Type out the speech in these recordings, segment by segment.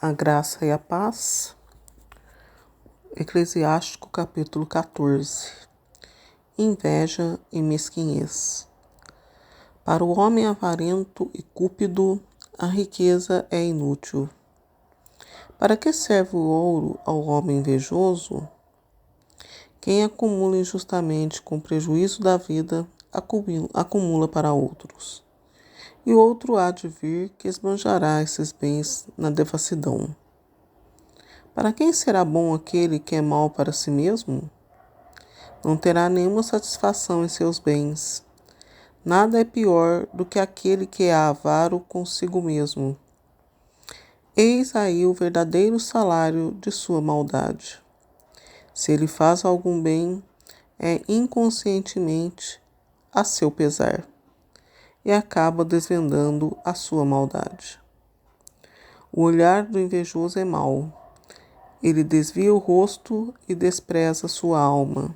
A graça e a paz. Eclesiástico capítulo 14. Inveja e mesquinhez. Para o homem avarento e cúpido, a riqueza é inútil. Para que serve o ouro ao homem invejoso? Quem acumula injustamente com prejuízo da vida, acumula para outros. E outro há de vir que esbanjará esses bens na devassidão. Para quem será bom aquele que é mau para si mesmo? Não terá nenhuma satisfação em seus bens. Nada é pior do que aquele que é avaro consigo mesmo. Eis aí o verdadeiro salário de sua maldade. Se ele faz algum bem, é inconscientemente a seu pesar, e acaba desvendando a sua maldade. O olhar do invejoso é mau. Ele desvia o rosto e despreza sua alma.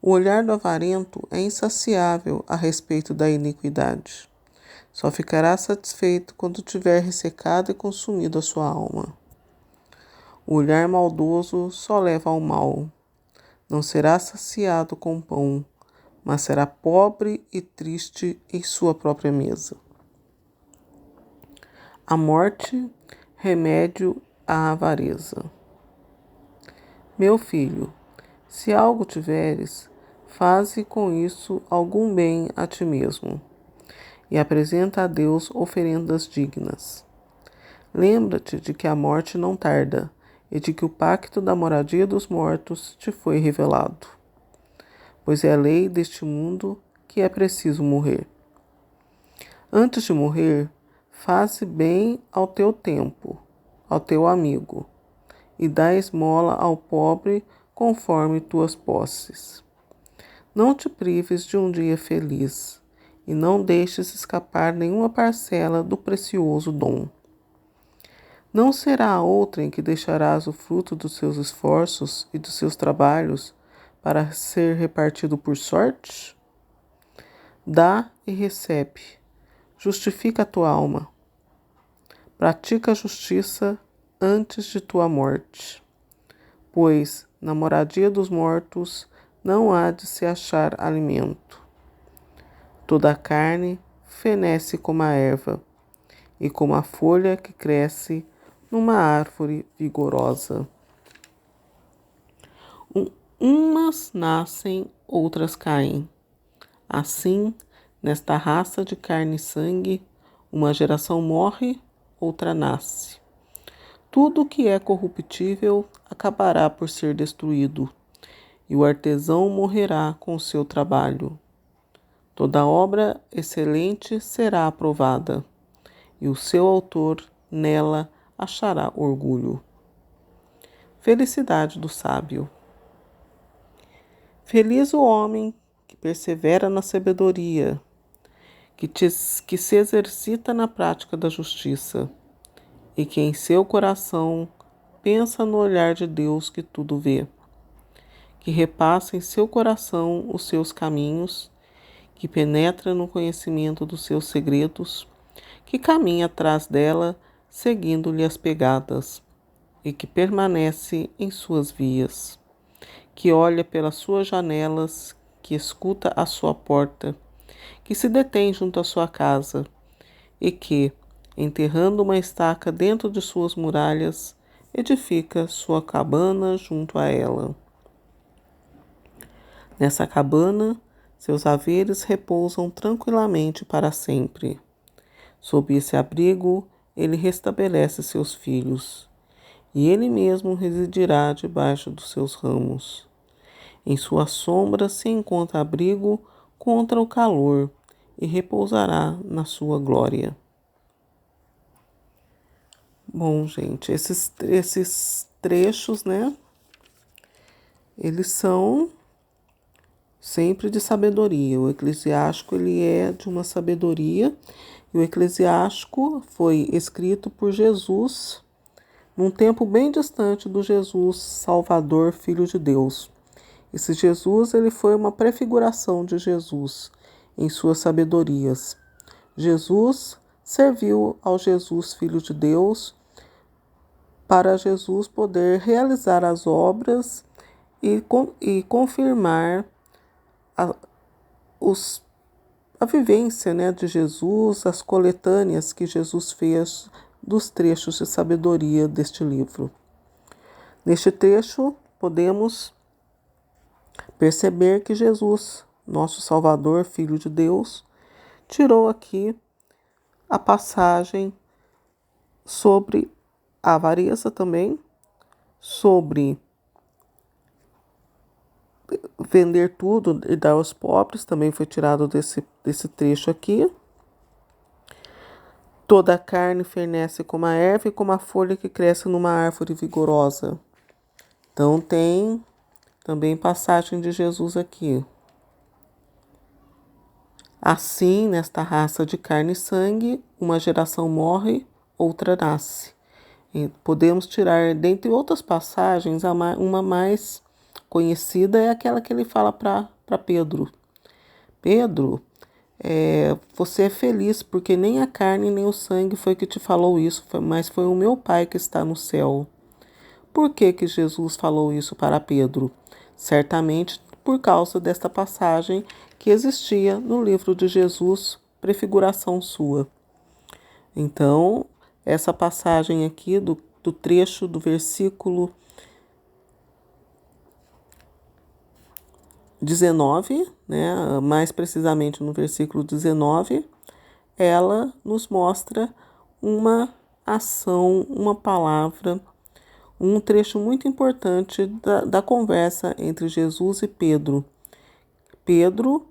O olhar do avarento é insaciável a respeito da iniquidade. Só ficará satisfeito quando tiver ressecado e consumido a sua alma. O olhar maldoso só leva ao mal. Não será saciado com pão, mas será pobre e triste em sua própria mesa. A morte, remédio à avareza. Meu filho, se algo tiveres, faze com isso algum bem a ti mesmo, e apresenta a Deus oferendas dignas. Lembra-te de que a morte não tarda, e de que o pacto da moradia dos mortos te foi revelado. Pois é a lei deste mundo que é preciso morrer. Antes de morrer, faze bem ao teu tempo, ao teu amigo, e dá esmola ao pobre conforme tuas posses. Não te prives de um dia feliz, e não deixes escapar nenhuma parcela do precioso dom. Não será a outra em que deixarás o fruto dos seus esforços e dos seus trabalhos para ser repartido por sorte? Dá e recebe. Justifica a tua alma. Pratica a justiça antes de tua morte, pois na moradia dos mortos não há de se achar alimento. Toda a carne fenece como a erva, e como a folha que cresce numa árvore vigorosa. Umas nascem, outras caem. Assim, nesta raça de carne e sangue, uma geração morre, outra nasce. Tudo o que é corruptível acabará por ser destruído, e o artesão morrerá com o seu trabalho. Toda obra excelente será aprovada, e o seu autor nela achará orgulho. Felicidade do sábio. Feliz o homem que persevera na sabedoria, que se exercita na prática da justiça, e que em seu coração pensa no olhar de Deus que tudo vê, que repassa em seu coração os seus caminhos, que penetra no conhecimento dos seus segredos, que caminha atrás dela, seguindo-lhe as pegadas, e que permanece em suas vias, que olha pelas suas janelas, que escuta a sua porta, que se detém junto à sua casa, e que, enterrando uma estaca dentro de suas muralhas, edifica sua cabana junto a ela. Nessa cabana, seus haveres repousam tranquilamente para sempre. Sob esse abrigo, ele restabelece seus filhos, e ele mesmo residirá debaixo dos seus ramos. Em sua sombra se encontra abrigo contra o calor, e repousará na sua glória. Bom, gente, esses trechos, né, eles são sempre de sabedoria. O Eclesiástico, ele é de uma sabedoria, e o Eclesiástico foi escrito por Jesus num tempo bem distante do Jesus Salvador, Filho de Deus. Esse Jesus, ele foi uma prefiguração de Jesus em suas sabedorias. Jesus serviu ao Jesus, Filho de Deus, para Jesus poder realizar as obras e confirmar a, a vivência, né, de Jesus, as coletâneas que Jesus fez dos trechos de sabedoria deste livro. Neste trecho, podemos perceber que Jesus, nosso Salvador, Filho de Deus, tirou aqui a passagem sobre a avareza também, sobre vender tudo e dar aos pobres, também foi tirado desse trecho aqui. Toda a carne fenece como a erva e como a folha que cresce numa árvore vigorosa. Então tem também passagem de Jesus aqui. Assim, nesta raça de carne e sangue, uma geração morre, outra nasce. E podemos tirar, dentre outras passagens, uma mais conhecida é aquela que ele fala para Pedro. Pedro, você é feliz porque nem a carne nem o sangue foi que te falou isso, mas foi o meu Pai que está no céu. Por que Jesus falou isso para Pedro? Certamente por causa desta passagem que existia no livro de Jesus, prefiguração sua. Então, essa passagem aqui do trecho do versículo 19, né, mais precisamente no versículo 19, ela nos mostra uma ação, uma palavra, um trecho muito importante da conversa entre Jesus e Pedro. Pedro,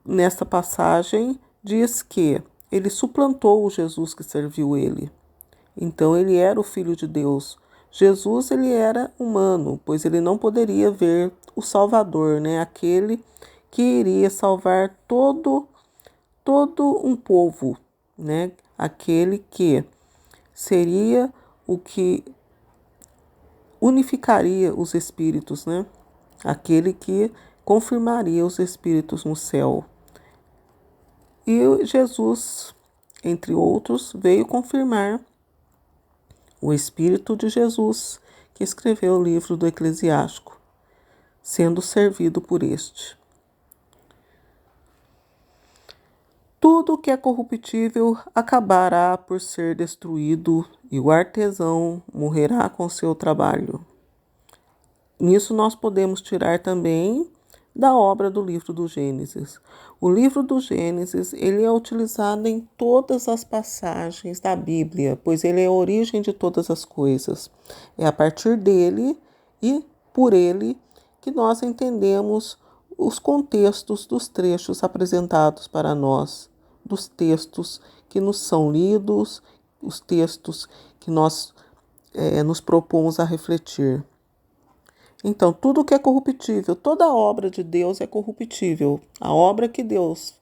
nesta passagem, diz que ele suplantou o Jesus que serviu ele. Então, ele era o Filho de Deus. Jesus, ele era humano, pois ele não poderia ver o Salvador, né? Aquele que iria salvar todo um povo, né? Aquele que seria o que unificaria os espíritos, né? Aquele que confirmaria os espíritos no céu. E Jesus, entre outros, veio confirmar o Espírito de Jesus, que escreveu o livro do Eclesiástico, sendo servido por este. Tudo que é corruptível acabará por ser destruído e o artesão morrerá com seu trabalho. Nisso nós podemos tirar também da obra do livro do Gênesis. O livro do Gênesis, ele é utilizado em todas as passagens da Bíblia, pois ele é a origem de todas as coisas. É a partir dele e por ele que nós entendemos os contextos dos trechos apresentados para nós, dos textos que nos são lidos, os textos que nós nos propomos a refletir. Então, tudo que é corruptível, toda obra de Deus é corruptível. A obra que Deus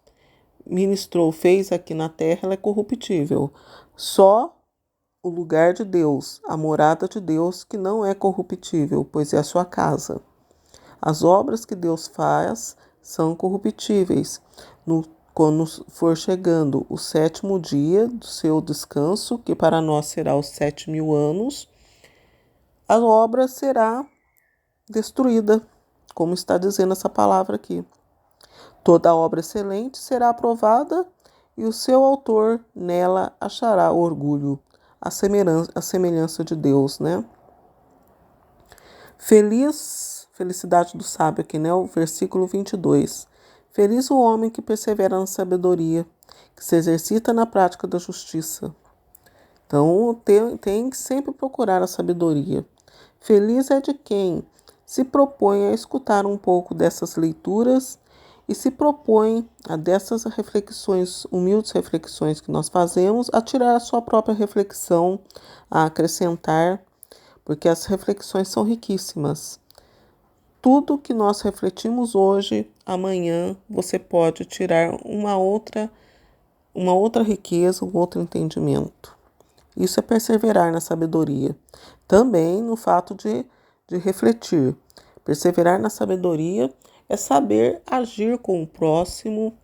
ministrou, fez aqui na terra, ela é corruptível. Só o lugar de Deus, a morada de Deus, que não é corruptível, pois é a sua casa. As obras que Deus faz são corruptíveis. Quando for chegando o 7º dia do seu descanso, que para nós será os 7.000 anos, a obra será destruída, como está dizendo essa palavra aqui. Toda obra excelente será aprovada e o seu autor nela achará orgulho, a semelhança de Deus, né? Felicidade do sábio aqui, né? O versículo 22. Feliz o homem que persevera na sabedoria, que se exercita na prática da justiça. Então, tem que sempre procurar a sabedoria. Feliz é de quem se propõe a escutar um pouco dessas leituras e se propõe a dessas reflexões, humildes reflexões que nós fazemos, a tirar a sua própria reflexão, a acrescentar, porque as reflexões são riquíssimas. Tudo que nós refletimos hoje, amanhã você pode tirar uma outra riqueza, um outro entendimento. Isso é perseverar na sabedoria. Também no fato de refletir. Perseverar na sabedoria é saber agir com o próximo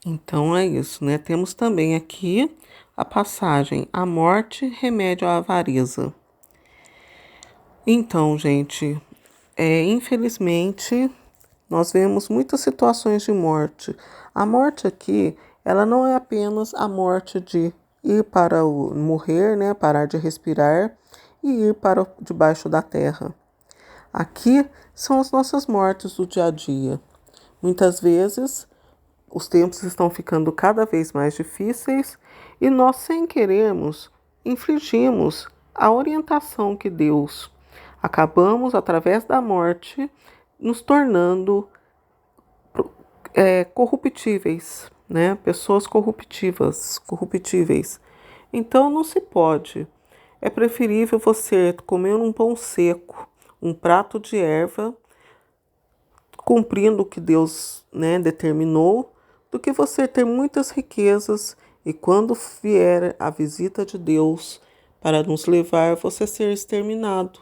Então é isso, né? Temos também aqui a passagem: a morte, remédio à avareza. Então, gente, infelizmente, nós vemos muitas situações de morte. A morte aqui, ela não é apenas a morte de ir para o morrer, né? Parar de respirar e ir para debaixo da terra. Aqui são as nossas mortes do dia a dia. Muitas vezes, os tempos estão ficando cada vez mais difíceis e nós, sem querermos, infringimos a orientação que Deus. Acabamos, através da morte, nos tornando corruptíveis, né? Pessoas corruptíveis. Então não se pode. É preferível você comer um pão seco, um prato de erva, cumprindo o que Deus, né, determinou, do que você ter muitas riquezas e quando vier a visita de Deus para nos levar, você ser exterminado,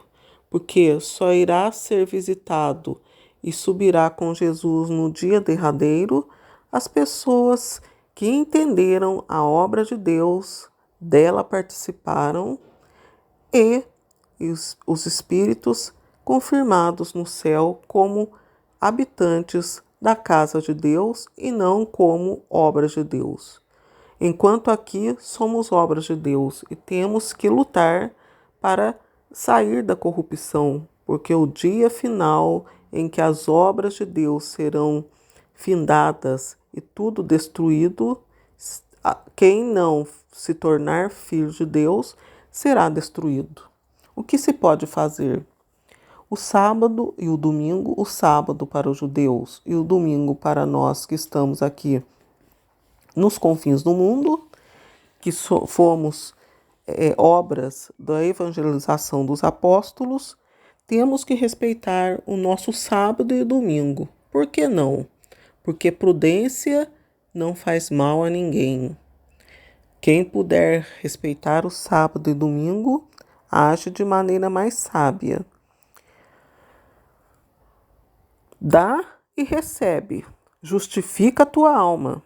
porque só irá ser visitado e subirá com Jesus no dia derradeiro as pessoas que entenderam a obra de Deus, dela participaram e os espíritos confirmados no céu como habitantes da casa de Deus e não como obras de Deus. Enquanto aqui somos obras de Deus e temos que lutar para sair da corrupção, porque o dia final em que as obras de Deus serão findadas e tudo destruído, quem não se tornar filho de Deus será destruído. O que se pode fazer? O sábado e o domingo, o sábado para os judeus e o domingo para nós que estamos aqui nos confins do mundo, que fomos obras da evangelização dos apóstolos, temos que respeitar o nosso sábado e domingo. Por que não? Porque prudência não faz mal a ninguém. Quem puder respeitar o sábado e domingo, age de maneira mais sábia. Dá e recebe, justifica a tua alma,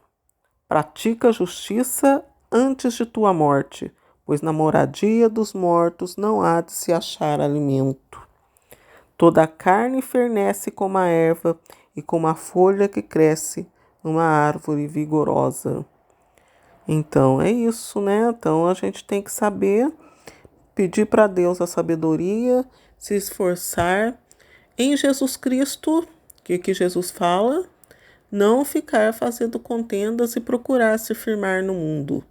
pratica a justiça antes de tua morte, pois na moradia dos mortos não há de se achar alimento. Toda a carne fernece como a erva e como a folha que cresce numa árvore vigorosa. Então é isso, né? Então a gente tem que saber pedir para Deus a sabedoria, se esforçar em Jesus Cristo, que Jesus fala, não ficar fazendo contendas e procurar se firmar no mundo.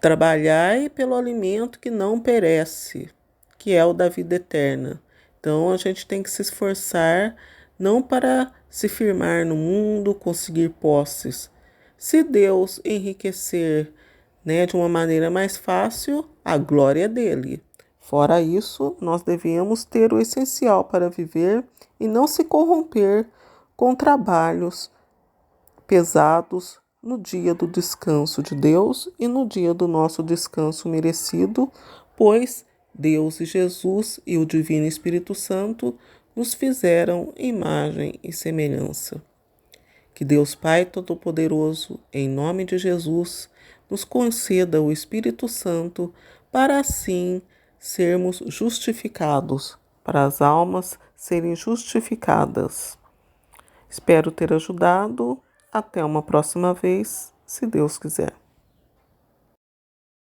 Trabalhai pelo alimento que não perece, que é o da vida eterna. Então a gente tem que se esforçar não para se firmar no mundo, conseguir posses. Se Deus enriquecer, né, de uma maneira mais fácil, a glória é dele. Fora isso, nós devemos ter o essencial para viver e não se corromper com trabalhos pesados no dia do descanso de Deus e no dia do nosso descanso merecido, pois Deus e Jesus e o Divino Espírito Santo nos fizeram imagem e semelhança. Que Deus Pai Todo-Poderoso, em nome de Jesus, nos conceda o Espírito Santo para assim sermos justificados, para as almas serem justificadas. Espero ter ajudado. Até uma próxima vez, se Deus quiser.